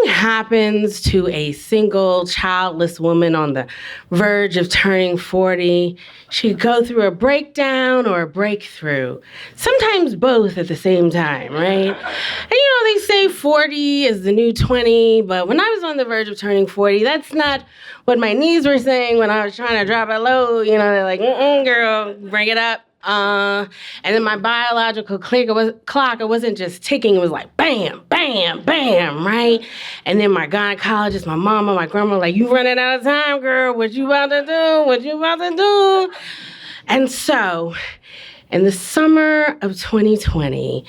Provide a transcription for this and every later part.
happens to a single, childless woman on the verge of turning 40, she could go through a breakdown or a breakthrough. Sometimes both at the same time, right? And they say 40 is the new 20, but when I was on the verge of turning 40, that's not what my knees were saying when I was trying to drop it low. They're like, girl, bring it up. And then my biological clock, it wasn't just ticking, it was like bam, bam, bam, right? And then my gynecologist, my mama, my grandma were like, you running out of time, girl. What you about to do? What you about to do? And so, in the summer of 2020,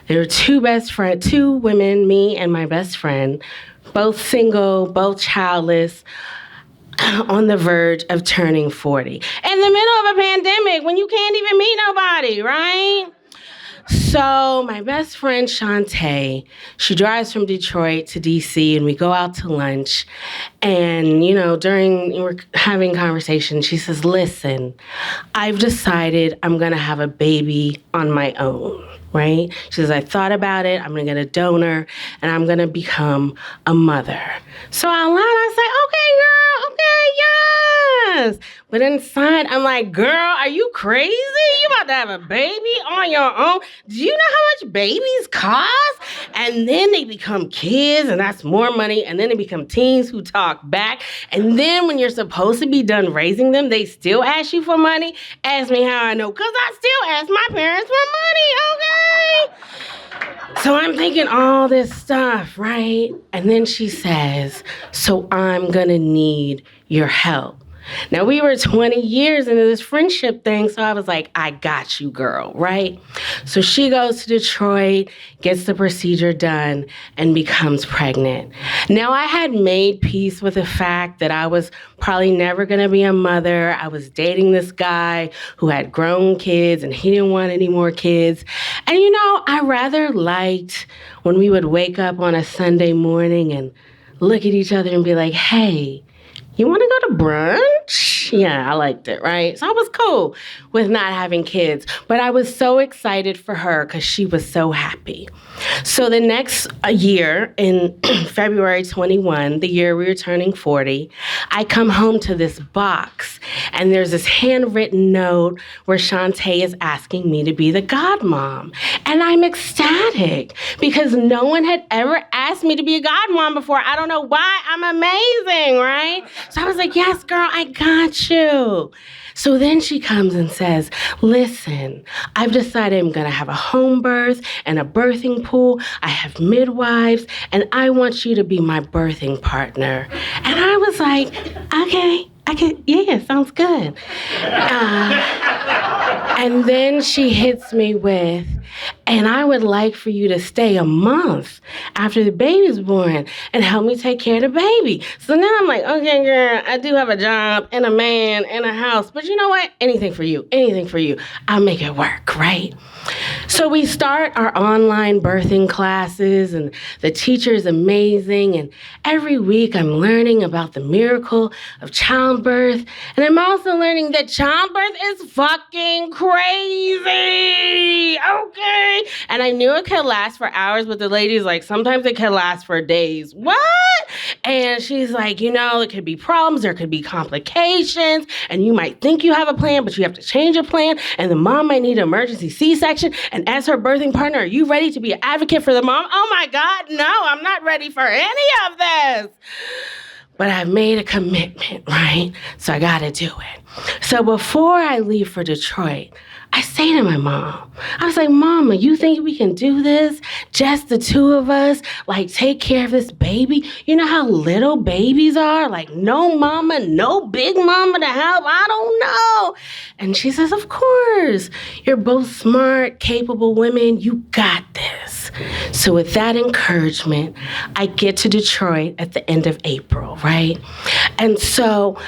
there were two women, me and my best friend, both single, both childless, on the verge of turning 40. In the middle of a pandemic when you can't even meet nobody, right? So my best friend, Shantae, she drives from Detroit to DC and we go out to lunch. And, we're having conversation, she says, listen, I've decided I'm going to have a baby on my own, right? She says, I thought about it. I'm going to get a donor and I'm going to become a mother. So out loud, I say, okay, girl, okay, yes. But inside, I'm like, girl, are you crazy? You about to have a baby on your own? Do you know how much babies cost? And then they become kids, and that's more money. And then they become teens who talk back. And then when you're supposed to be done raising them, they still ask you for money. Ask me how I know, because I still ask my parents for money, okay? So I'm thinking all this stuff, right? And then she says, so I'm going to need your help. Now, we were 20 years into this friendship thing, so I was like, I got you, girl, right? So she goes to Detroit, gets the procedure done, and becomes pregnant. Now, I had made peace with the fact that I was probably never going to be a mother. I was dating this guy who had grown kids, and he didn't want any more kids. And, I rather liked when we would wake up on a Sunday morning and look at each other and be like, hey, you want to go to brunch? Yeah, I liked it, right? So I was cool with not having kids, but I was so excited for her because she was so happy. So the next year, in February 21, the year we were turning 40, I come home to this box, and there's this handwritten note where Shantae is asking me to be the godmom. And I'm ecstatic because no one had ever asked me to be a godmom before. I don't know why. I'm amazing, right? So I was like, yes, girl, I got you. So then she comes and says, listen, I've decided I'm going to have a home birth and a birthing pool. I have midwives, and I want you to be my birthing partner. And I was like, okay, yeah, sounds good. And then she hits me with, and I would like for you to stay a month after the baby's born and help me take care of the baby. So now I'm like, okay, girl, I do have a job and a man and a house, but you know what? Anything for you. I'll make it work, right? So we start our online birthing classes, and the teacher is amazing. And every week I'm learning about the miracle of childbirth. And I'm also learning that childbirth is fucking crazy, okay? And I knew it could last for hours, but the lady's like, sometimes it can last for days. What? And she's like, it could be problems, there could be complications, and you might think you have a plan, but you have to change your plan, and the mom might need an emergency C-section, and as her birthing partner, are you ready to be an advocate for the mom? Oh my God, no, I'm not ready for any of this. But I've made a commitment, right? So I gotta do it. So before I leave for Detroit, I say to my mom, I was like, Mama, you think we can do this? Just the two of us, like take care of this baby? You know how little babies are? Like no mama, no big mama to help? I don't know. And she says, of course. You're both smart, capable women. You got this. So with that encouragement, I get to Detroit at the end of April, right? And so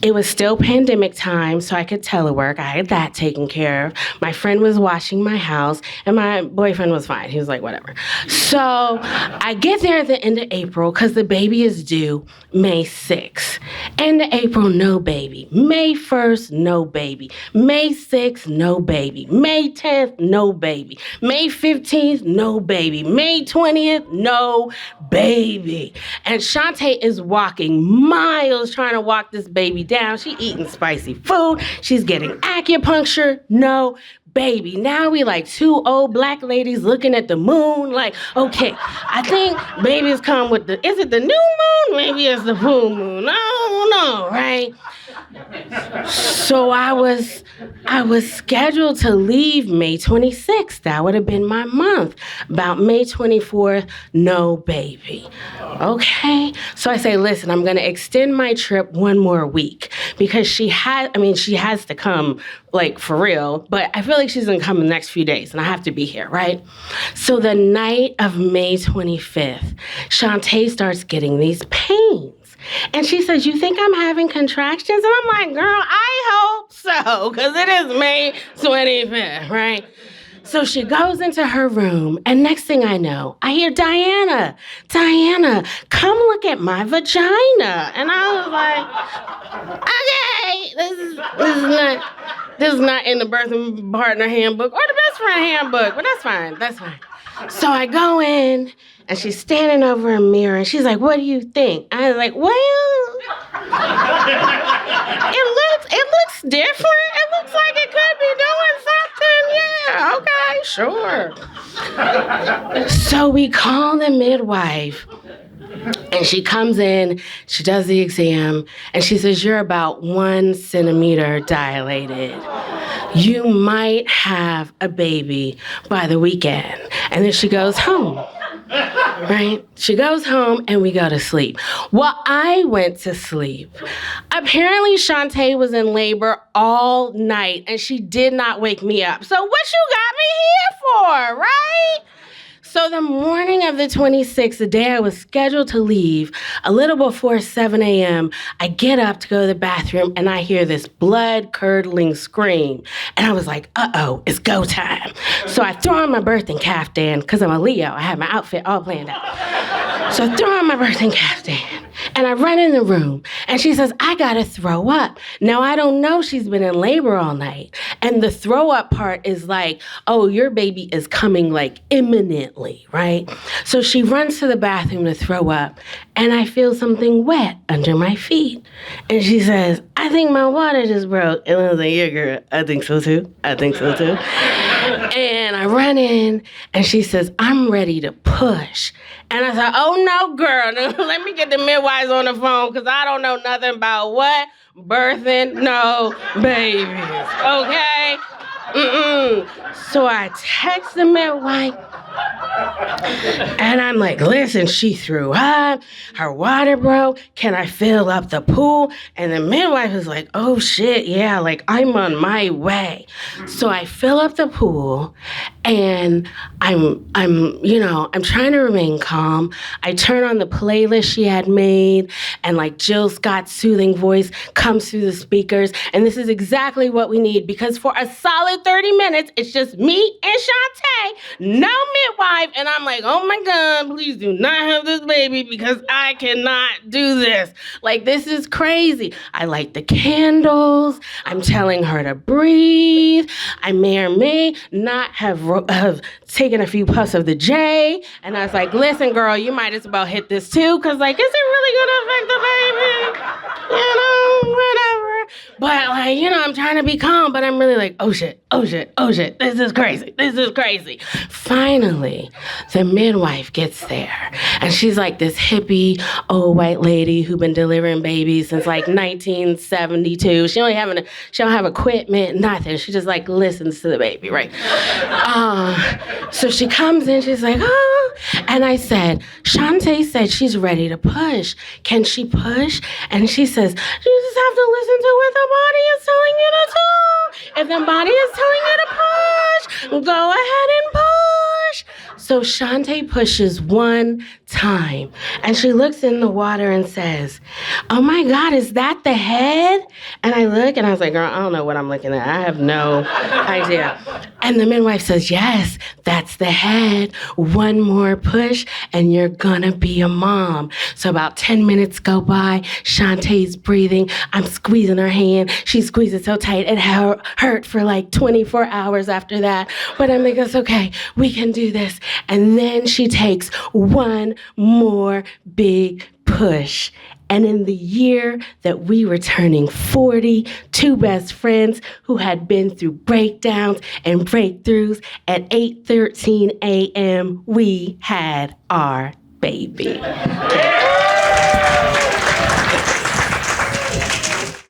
It was still pandemic time, so I could telework. I had that taken care of. My friend was washing my house, and my boyfriend was fine. He was like, whatever. So I get there at the end of April because the baby is due May 6th. End of April, no baby. May 1st, no baby. May 6th, no baby. May 10th, no baby. May 15th, no baby. May 20th, no baby. And Shantae is walking miles trying to walk this baby down. She eating spicy food. She's getting acupuncture. No baby. Now we like two old black ladies looking at the moon. Like, okay, I think babies come with is it the new moon? Maybe it's the full moon. I don't know, right? So I was scheduled to leave May 26th. That would have been my month. About May 24th, no baby. Okay? So I say, listen, I'm going to extend my trip one more week because she has to come, like, for real, but I feel like she's going to come in the next few days and I have to be here, right? So the night of May 25th, Shantae starts getting these pains. And she says, you think I'm having contractions? And I'm like, girl, I hope so, because it is May 25th, right? So she goes into her room, and next thing I know, I hear Diana, come look at my vagina. And I was like, okay, this is not in the birthing partner handbook or the best friend handbook, but that's fine. So I go in, and she's standing over a mirror, and she's like, what do you think? I was like, well, it looks different. It looks like it could be doing something. Yeah, okay, sure. So we call the midwife, and she comes in, she does the exam, and she says, you're about 1 centimeter dilated. You might have a baby by the weekend. And then she goes home, right? She goes home and we go to sleep. Well, I went to sleep. Apparently, Shantae was in labor all night and she did not wake me up. So what you got me here for, right? So the morning of the 26th, the day I was scheduled to leave, a little before 7 a.m., I get up to go to the bathroom and I hear this blood-curdling scream. And I was like, uh-oh, it's go time. So I throw on my birthing caftan, because I'm a Leo. I have my outfit all planned out. So I throw on my birthing caftan and I run in the room and she says, I gotta throw up. Now, I don't know she's been in labor all night. And the throw up part is like, oh, your baby is coming like imminently, right? So she runs to the bathroom to throw up and I feel something wet under my feet. And she says, I think my water just broke. And I was like, yeah, girl, I think so too. And I run in and she says, I'm ready to push. And I said, oh no, girl, let me get the midwives on the phone because I don't know nothing about what? Birthing, no babies, okay? So I text the midwife and I'm like, listen, she threw up, her water broke, can I fill up the pool? And the midwife is like, oh shit, yeah, like I'm on my way. So I fill up the pool and I'm trying to remain calm. I turn on the playlist she had made and like Jill Scott's soothing voice comes through the speakers. And this is exactly what we need because for a solid 30 minutes, it's just me and Shantae, no midwife. And I'm like, oh my God, please do not have this baby because I cannot do this. Like, this is crazy. I light the candles. I'm telling her to breathe. I may or may not have taken a few puffs of the J. And I was like, listen, girl, you might as well hit this too. Cause like, is it really gonna affect the baby? Whatever. But like, I'm trying to be calm, but I'm really like, oh shit. This is crazy. Finally, the midwife gets there and she's like this hippie old white lady who's been delivering babies since like 1972. She don't have equipment, nothing. She just like listens to the baby, right? So she comes in, she's like, oh, and I said, Shantae said she's ready to push. Can she push? And she says, you just have to listen to what the body is telling you to do. If the body is telling you to push, go ahead and push. So Shantae pushes one time, and she looks in the water and says, "Oh my God, is that the head?" And I look, and I was like, "Girl, I don't know what I'm looking at. I have no idea." And the midwife says, "Yes, that's the head. One more push, and you're gonna be a mom." So about 10 minutes go by. Shantae's breathing. I'm squeezing her hand. She squeezes so tight, it hurt for like 24 hours after that. But I'm like, it's okay. We can do this. And then she takes one more big push. And in the year that we were turning 40, two best friends who had been through breakdowns and breakthroughs, at 8:13 a.m., we had our baby.